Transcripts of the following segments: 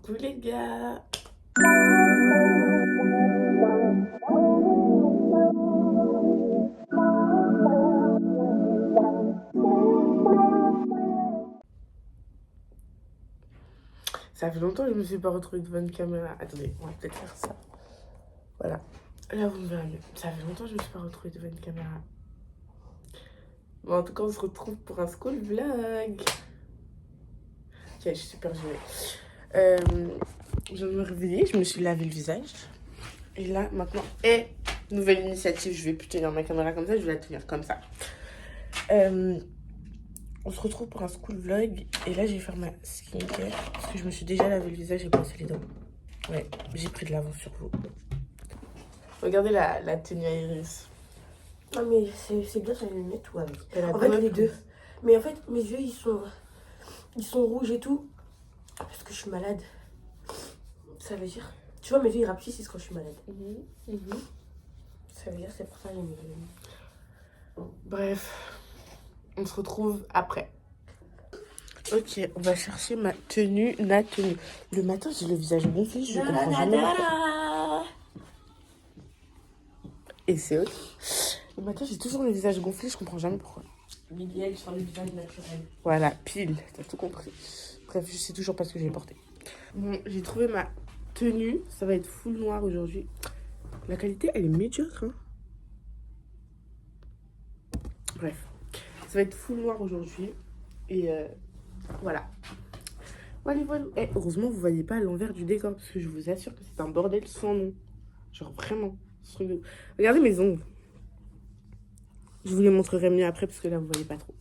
Coucou les gars. Ça fait longtemps que je me suis pas retrouvée devant une caméra. Attendez, on va peut-être faire ça. Voilà. Là, vous me verrez mieux. Ça fait longtemps que je me suis pas retrouvée devant une caméra. Bon, en tout cas, on se retrouve pour un school vlog. Ok, je suis super gelée. Je viens de me réveiller, je me suis lavé le visage. Et là, maintenant, nouvelle initiative. Je vais plus tenir ma caméra comme ça, je vais la tenir comme ça. On se retrouve pour un school vlog. Et là, je vais faire ma skincare. Parce que je me suis déjà lavé le visage et brossé les dents. Ouais, j'ai pris de l'avance sur vous. Regardez la tenue à Iris. Non mais c'est bien ça les lunettes ou avec. En fait, fait les deux. Mais en fait mes yeux ils sont rouges et tout. Parce que je suis malade. Ça veut dire. Tu vois mes yeux ils rapetissent quand je suis malade. Ça veut dire c'est pour ça les lunettes. Bref, on se retrouve après. Ok, on va chercher ma tenue, Le matin, j'ai le visage gonflé, je comprends jamais pourquoi. Et c'est ok. Le matin, j'ai toujours le visage gonflé, je comprends jamais pourquoi. L'idéal sur le visage naturel. Voilà, pile, t'as tout compris. Bref, je sais toujours pas ce que j'ai porté. Bon, j'ai trouvé ma tenue, ça va être full noir aujourd'hui. La qualité, elle est médiocre, hein. Bref, ça va être full noir aujourd'hui. Et voilà. Voilà. Heureusement, vous voyez pas l'envers du décor, parce que je vous assure que c'est un bordel sans nom. Genre vraiment, ce truc de... Regardez mes ongles. Je vous les montrerai mieux après, parce que là, vous voyez pas trop.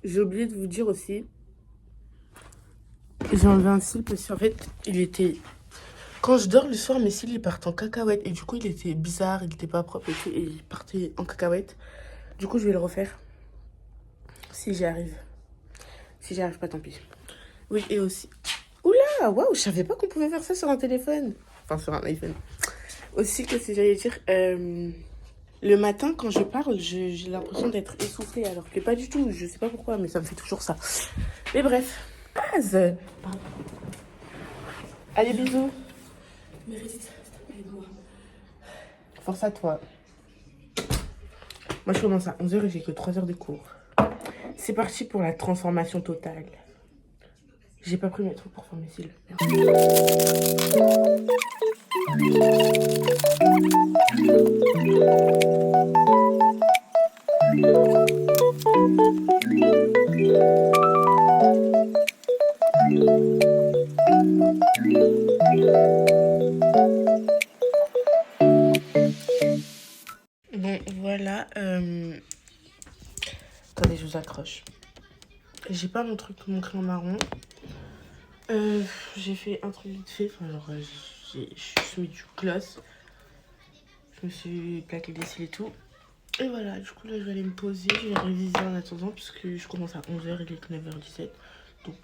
J'ai oublié de vous dire aussi, j'ai enlevé un cil parce qu'en fait, il était... Quand je dors le soir, mes cils, ils partent en cacahuète. Et du coup, il était bizarre, il était pas propre et tout. Et il partait en cacahuète. Du coup, je vais le refaire. Si j'y arrive. Si j'y arrive pas, tant pis. Oui, et aussi... Oula, waouh, je savais pas qu'on pouvait faire ça sur un téléphone. Enfin, sur un iPhone. Aussi, que si j'allais dire... le matin, quand je parle, j'ai l'impression d'être essoufflée. Alors que pas du tout. Je sais pas pourquoi, mais ça me fait toujours ça. Mais bref. Base. Allez, bisous. Meredith, aide-moi. Force à toi. Moi, je commence à 11h et j'ai que 3 heures de cours. C'est parti pour la transformation totale. J'ai pas pris mes trucs pour faire mes cils. Bon, voilà. Attendez, je vous accroche. J'ai pas mon crayon marron. J'ai fait un truc vite fait. Enfin, genre, je suis mis du gloss. Je me suis plaqué les cils et tout. Et voilà, du coup, là, je vais aller me poser. Je vais réviser en attendant, puisque je commence à 11h, il est que 9h17. Donc,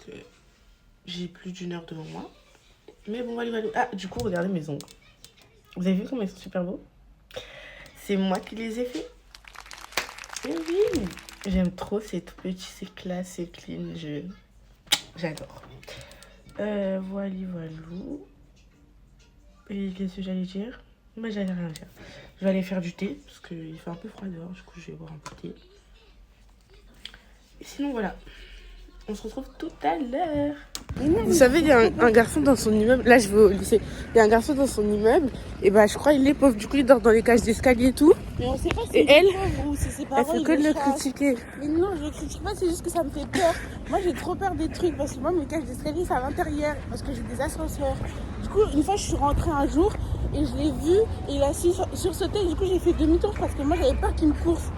j'ai plus d'une heure devant moi. Mais bon, voilà. Ah, du coup, regardez mes ongles. Vous avez vu comment ils sont super beaux? C'est moi qui les ai faits. Et oui, j'aime trop, c'est tout petit, c'est classe, c'est clean, j'adore. Voilà. Et qu'est-ce que j'allais dire? Moi, j'allais rien dire. Je vais aller faire du thé, parce qu'il fait un peu froid dehors, du coup, je vais boire un peu de thé. Et sinon, voilà. On se retrouve tout à l'heure. Vous savez, il y a un garçon dans son immeuble. Là, je vais au lycée. Il y a un garçon dans son immeuble. Et bah, je crois qu'il est pauvre. Du coup, il dort dans les cages d'escalier et tout. Mais on sait pas si Et elle, ou si ses elle parents fait ils que de le chassent. critiquer. Mais non, je le critique pas, c'est juste que ça me fait peur. Moi, j'ai trop peur des trucs parce que moi, mes cages d'escalier, c'est à l'intérieur parce que j'ai des ascenseurs. Du coup, une fois, je suis rentrée un jour et je l'ai vu et il a sursauté. Du coup, j'ai fait demi-tour parce que moi, j'avais peur qu'il me course.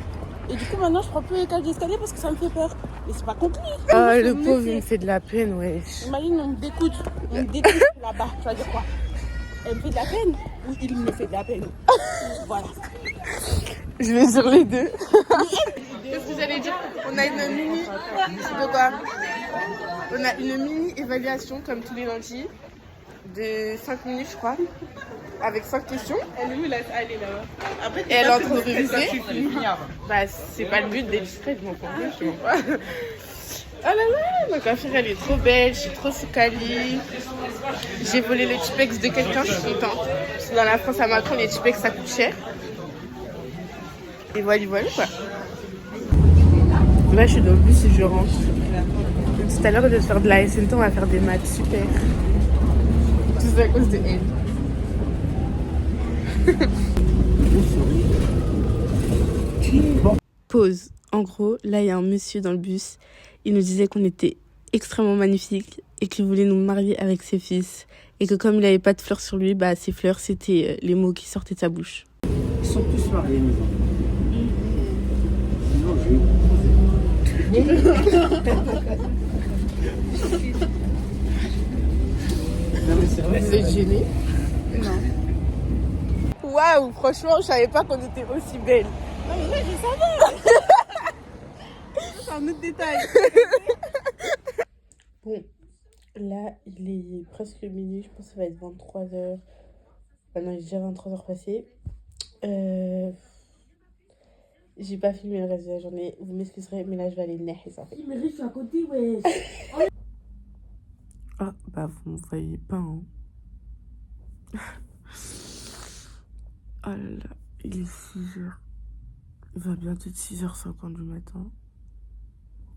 Et du coup, maintenant, je prends plus les cages d'escalier parce que ça me fait peur. Mais c'est pas compliqué. Ah, le pauvre, il me fait de la peine, ouais. Imagine, on me découte là-bas. Tu vas dire quoi? Elle me fait de la peine ou il me fait de la peine? Voilà. Je vais sur les deux. Qu'est-ce que j'allais dire? On a une mini... De quoi? On a une mini évaluation, comme tous les lundis, de 5 minutes, je crois, avec 5 questions. Elle est où là? Elle est là-bas. Après, Et elle est en train de réviser. Bah, c'est pas le but d'être discrète, je m'en fous, je m'en fous. là là, ma coiffure elle est trop belle, je suis trop sous Cali. J'ai volé le Tipex de quelqu'un, je suis contente. Parce que dans la France à Macron, les Tipex ça coûte cher. Et voilà, voilà quoi. Là, je suis dans le bus et je rentre. Tout à l'heure, de faire de la SNT, on va faire des maths, super. Tout ça à cause de elle. Pause. En gros, là, il y a un monsieur dans le bus. Il nous disait qu'on était extrêmement magnifiques et qu'il voulait nous marier avec ses fils. Et que comme il n'avait pas de fleurs sur lui, bah, ses fleurs, c'était les mots qui sortaient de sa bouche. Ils sont tous mariés, mes enfants. Sinon, je vais non, mais c'est vrai. Vous êtes gênés? Non. Waouh, franchement, je savais pas qu'on était aussi belles. Non, mais ouais, je savais. C'est un autre détail. Bon, là, il est presque minuit. Je pense que ça va être 23h. Ah non, il est déjà 23h passé. J'ai pas filmé le reste de la journée. Vous m'excuserez, mais là, je vais aller naître, en fait. Mais Riff, à côté, ouais. Ah, bah, vous me voyez pas, hein. Oh là là, il est 6h. Il va bientôt être 6h50 du matin.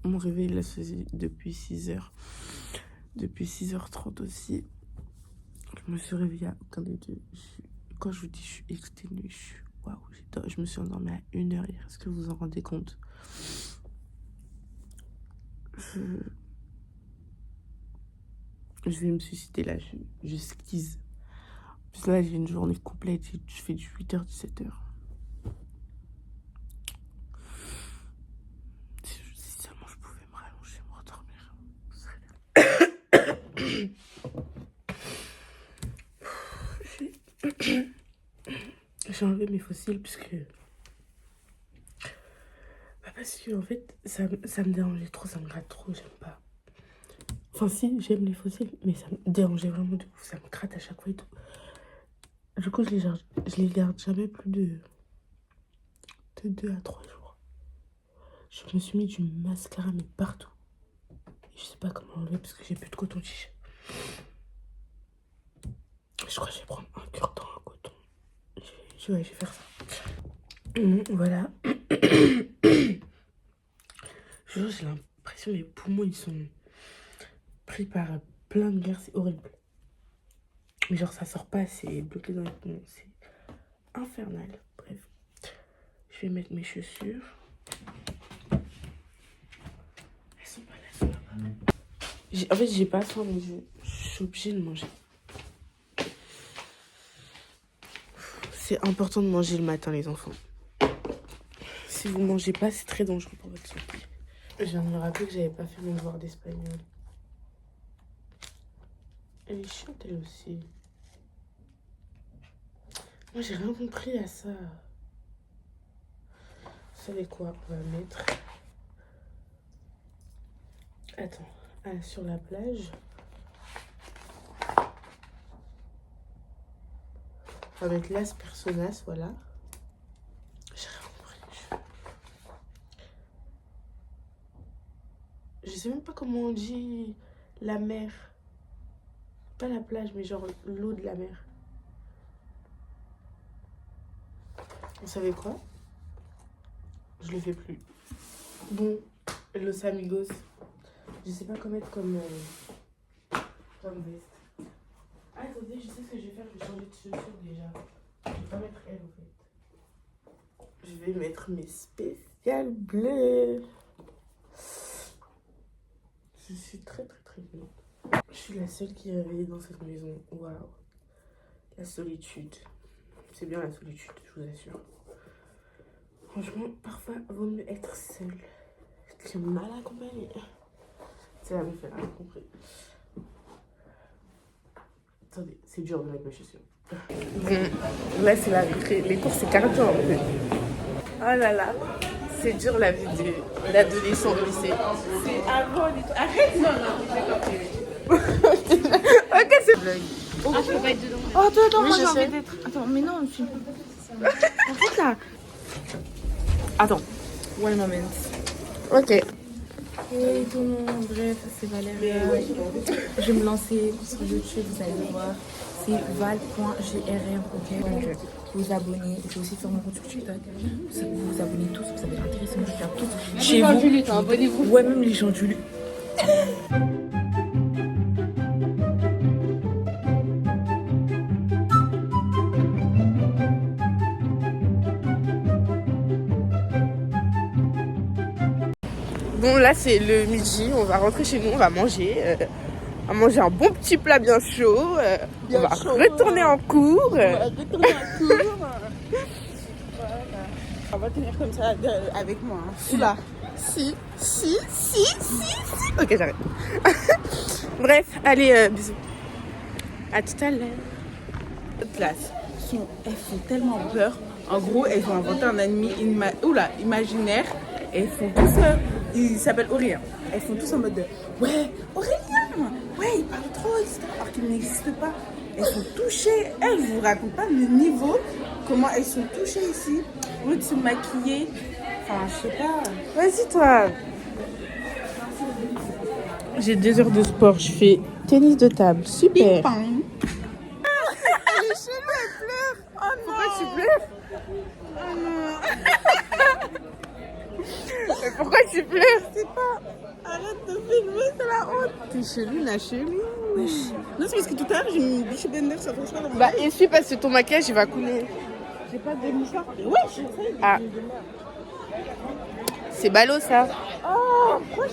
Mon réveil, il a sonné depuis 6h. Depuis 6h30 aussi. Je me suis réveillée à aucun des deux. Quand je vous dis je suis exténuée, waouh, je me suis endormie à 1h hier. Est-ce que vous vous en rendez compte? Je vais me suicider là, je skise. Puis là, j'ai une journée complète, je fais du 8h-17h. Si seulement je pouvais me rallonger, me rendormir. J'ai enlevé mes fossiles puisque... Bah parce que en fait, ça me dérangeait trop, ça me gratte trop, j'aime pas. Enfin si, j'aime les fossiles, mais ça me dérangeait vraiment de ouf, ça me gratte à chaque fois et tout. Du coup, je les garde jamais plus de 2 à 3 jours. Je me suis mis du mascara, mais partout. Et je sais pas comment enlever parce que j'ai plus de coton-tige. Je crois que je vais prendre un cure-dent, un coton. Je vais faire ça. Voilà. J'ai l'impression que mes poumons, ils sont pris par plein de glaire, c'est horrible. Mais genre, ça sort pas, c'est bloqué dans les poumons, c'est infernal. Bref, je vais mettre mes chaussures. Elles sont pas là, elles sont là-bas. En fait, j'ai pas faim, mais je suis obligée de manger. C'est important de manger le matin, les enfants. Si vous mangez pas, c'est très dangereux pour votre santé. Je viens de me rappeler que j'avais pas fait mon devoir d'espagnol. Elle est chiante, elle aussi. Moi, j'ai rien compris à ça. Vous savez quoi? On va mettre... Attends. Ah, sur la plage. On va mettre Las Personas, voilà. J'ai rien compris. Je sais même pas comment on dit la mer. Pas la plage, mais genre l'eau de la mer. Vous savez quoi? Je le fais plus. Bon, Los Amigos. Je sais pas comment mettre comme veste. Ah, attendez, je sais ce que je vais faire. Je vais changer de chaussures déjà. Je vais pas mettre elle en fait. Je vais mettre mes spéciales bleues. Je suis très bien. Je suis la seule qui est réveillée dans cette maison. Waouh. La solitude. C'est bien la solitude, je vous assure. Franchement, parfois, il vaut mieux être seule que mal accompagnée. C'est la meuf, elle a rien compris. Attendez, c'est dur de mettre mes chaussures. Là, c'est la rentrée. Les cours, c'est carton en fait. Oh là là. C'est dur la vie de l'adolescent au lycée. C'est avant les... Arrête, non. Ok, c'est blague. Ah, je peux pas être dedans. Oh, attends, oui, moi j'ai je envie sais. d'être. Attends, mais non, je suis. En fait, là. Attends. One moment. Ok. Et tout le monde, bref, c'est Valéria. Je vais me lancer sur YouTube, vous allez voir. C'est val.grm, ok? Donc, vous abonnez. Je vais aussi faire mon compte sur TikTok. Vous vous abonnez tous, vous avez intéressant. Je regarde tous. Chez vous. Du lutte, abonnez-vous. Ouais, même les gens du lutte. Bon, là c'est le midi, on va rentrer chez nous, on va manger. On va manger un bon petit plat bien chaud. On va retourner en cours. Voilà. On va tenir comme ça avec moi. Hein. Là. Si. Ok, j'arrête. Bref, allez, bisous. À tout à l'heure. Classe. Elles font tellement peur. En gros, elles ont inventé un ennemi imaginaire. Et elles font tous. Il s'appelle Aurélien. Elles font tous en mode de ouais, Aurélien. Ouais, il parle trop, etc. Alors qu'il n'existe pas. Elles sont touchées. Elles, je vous raconte pas le niveau. Comment elles sont touchées ici. Au lieu de se maquiller. Enfin, je sais pas. Vas-y, toi. J'ai 2 heures de sport. Je fais tennis de table. Super. Ping-pong. Elle est chelou, elle pleure. Oh non. Pourquoi tu pleures? Oh non. Mais pourquoi tu pleures? Je sais pas. Arrête de filmer, c'est la honte. T'es chelou, la chelou. Non, c'est parce que tout à l'heure, j'ai mis une biche bender sur ton cheval. Bah, essuie parce que ton maquillage il va couler. J'ai pas de mouchoir. Ouais, je sais. Ah. C'est ballot ça. Oh, pourquoi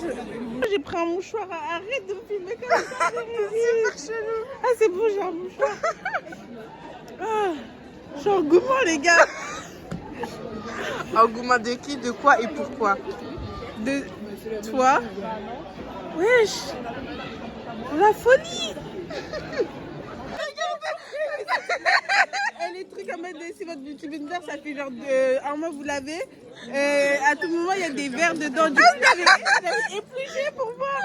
j'ai pris un mouchoir. Arrête de me filmer comme ça. C'est super chelou. Ah, c'est bon, j'ai un mouchoir. Ah, je suis en gourmand, les gars. Engouement de qui, de quoi et pourquoi? De toi. Wesh. La folie. Les trucs en mode si votre beauty blender ça fait genre un mois vous l'avez, à tout moment il y a des verres dedans. Du coup j'avais épluché pour voir.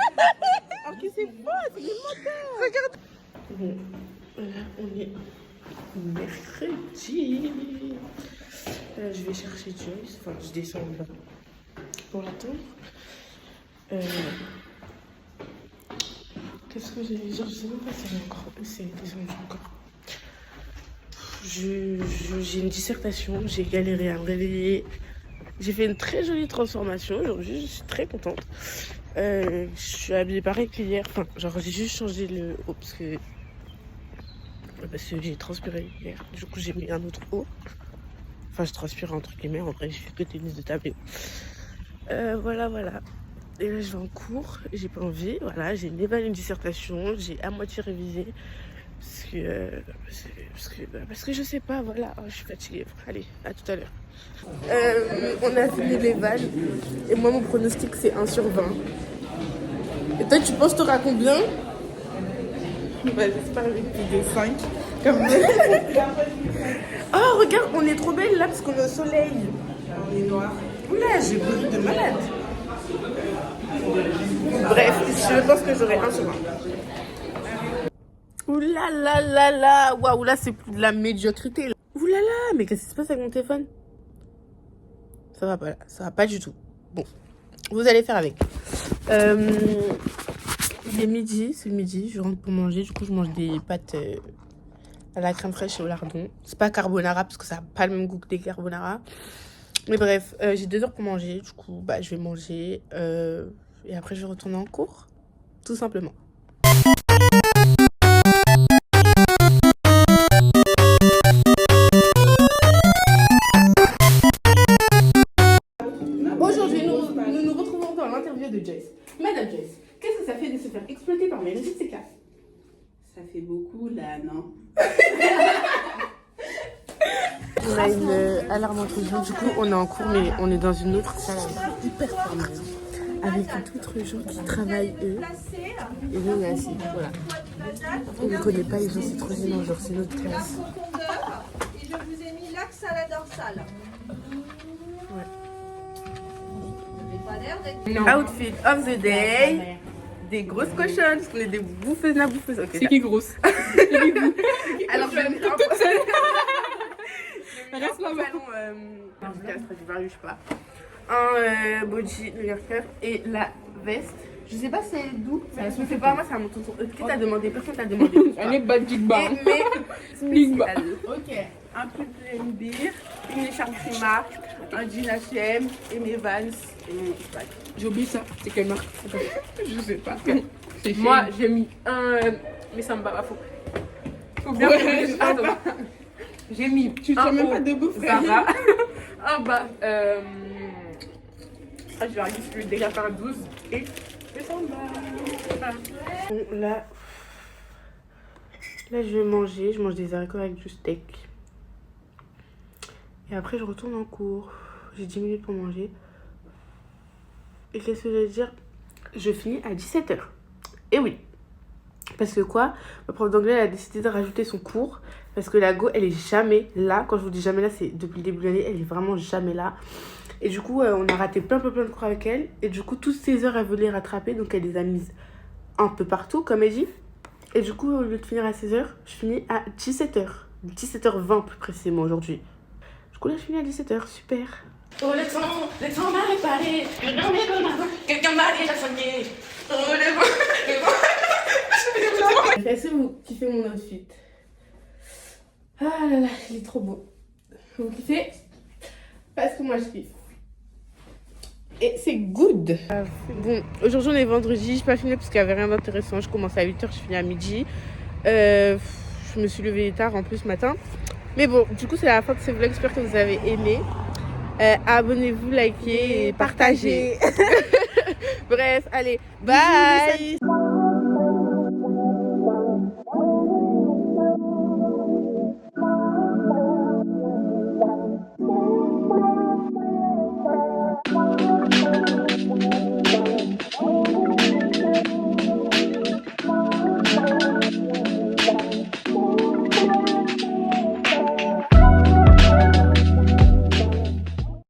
Alors que c'est faux, c'est des menteurs. Regarde. Bon, là on est mercredi. Là je vais chercher Joyce, enfin je descends en bas pour l'attendre. Qu'est-ce que j'allais dire? Je sais même pas si c'est descendu encore. J'ai une dissertation, j'ai galéré à me réveiller. J'ai fait une très jolie transformation aujourd'hui, je suis très contente. Je suis habillée pareil qu'hier, enfin genre j'ai juste changé le haut parce que j'ai transpiré hier. Du coup j'ai mis un autre haut. Enfin je transpire entre guillemets, en vrai j'ai fait que tennis de table. Voilà. Et là je vais en cours, j'ai pas envie, voilà, j'ai évalué une dissertation, j'ai à moitié révisé. Parce que je sais pas, voilà, je suis fatiguée. Allez, à tout à l'heure. On a fini les vannes. Et moi, mon pronostic, c'est 1 sur 20. Et toi, tu penses t'auras combien? Bah, j'espère avec plus de 5. Comme Oh, regarde, on est trop belle là parce qu'on est au soleil. on est noir. Oula, j'ai brûlé de malade. Bref, je pense que j'aurai 1 sur 20. Oula là, waouh, là c'est plus de la médiocrité. Oula là, mais qu'est-ce qui se passe avec mon téléphone? Ça va pas là, ça va pas du tout. Bon, vous allez faire avec. Il est midi, c'est midi, je rentre pour manger. Du coup, je mange des pâtes à la crème fraîche et au lardon. C'est pas carbonara parce que ça n'a pas le même goût que des carbonara. Mais bref, j'ai 2 heures pour manger. Du coup, bah, je vais manger et après je vais retourner en cours, tout simplement. Aujourd'hui, nous nous retrouvons dans l'interview de Joyce. Madame Joyce, qu'est-ce que ça fait de se faire exploiter par mes régies de CK? Ça fait beaucoup là, non? On a une alarme entre gens, du coup on est en cours mais on est dans une autre salle hyper formelle avec d'autres gens qui travaillent eux et nous on est assis, voilà. On ne connaît pas les gens, c'est trop gênant, genre c'est notre classe. Et je vous ai mis l'axe à la dorsale. Outfit of the day, des grosses cochonnes, parce qu'on est des bouffeuses na bouffeuses. Okay, C'est qui grosse? alors je vais mettre un pantalon je sais pas, un body New Yorker et la veste. Je sais pas si c'est d'où. C'est pas moi, c'est à mon tonton. Qui t'a demandé? Personne t'a demandé. Elle est bad big bang. Big bang. Ok, un pull de MBir, une écharpe Prima, un jean H&M et mes Vans et mon pack. J'ai oublié ça. C'est quelle marque? Je sais pas. Moi, j'ai mis un. Mais ça me va pas faux. Faut bien que je fasse. J'ai mis. Tu te sens même pas debout, frère. Zara. Un bas. Je vais regarder si je vais déjà faire un 12 et voilà. Bon, là, je vais manger. Je mange des haricots avec du steak. Et après, je retourne en cours. J'ai 10 minutes pour manger. Et qu'est-ce que je vais dire? Je finis à 17h. Et oui. Parce que quoi? Ma prof d'anglais elle a décidé de rajouter son cours. Parce que la go, elle est jamais là. Quand je vous dis jamais là, c'est depuis le début de l'année. Elle est vraiment jamais là. Et du coup, on a raté plein de cours avec elle. Et du coup, toutes ces heures, elle veut les rattraper. Donc, elle les a mises un peu partout, comme elle dit. Et du coup, au lieu de finir à 16h, je finis à 17h. 17h20 plus précisément aujourd'hui. Du coup, là, je finis à 17h. Super. Oh, le temps m'a réparé. Quelqu'un m'a déjà soigné. Oh, le vent. Est-ce que vous kiffez mon outfit? Ah là là, il est trop beau. Vous kiffez? Parce que moi, je kiffe. Et c'est good. Bon, aujourd'hui on est vendredi, je n'ai pas filmé parce qu'il n'y avait rien d'intéressant. Je commence à 8h, je finis à midi. Je me suis levée tard en plus ce matin. Mais bon, du coup c'est la fin de ce vlog, j'espère que vous avez aimé. Abonnez-vous, likez et partagez. Bref, allez, bye.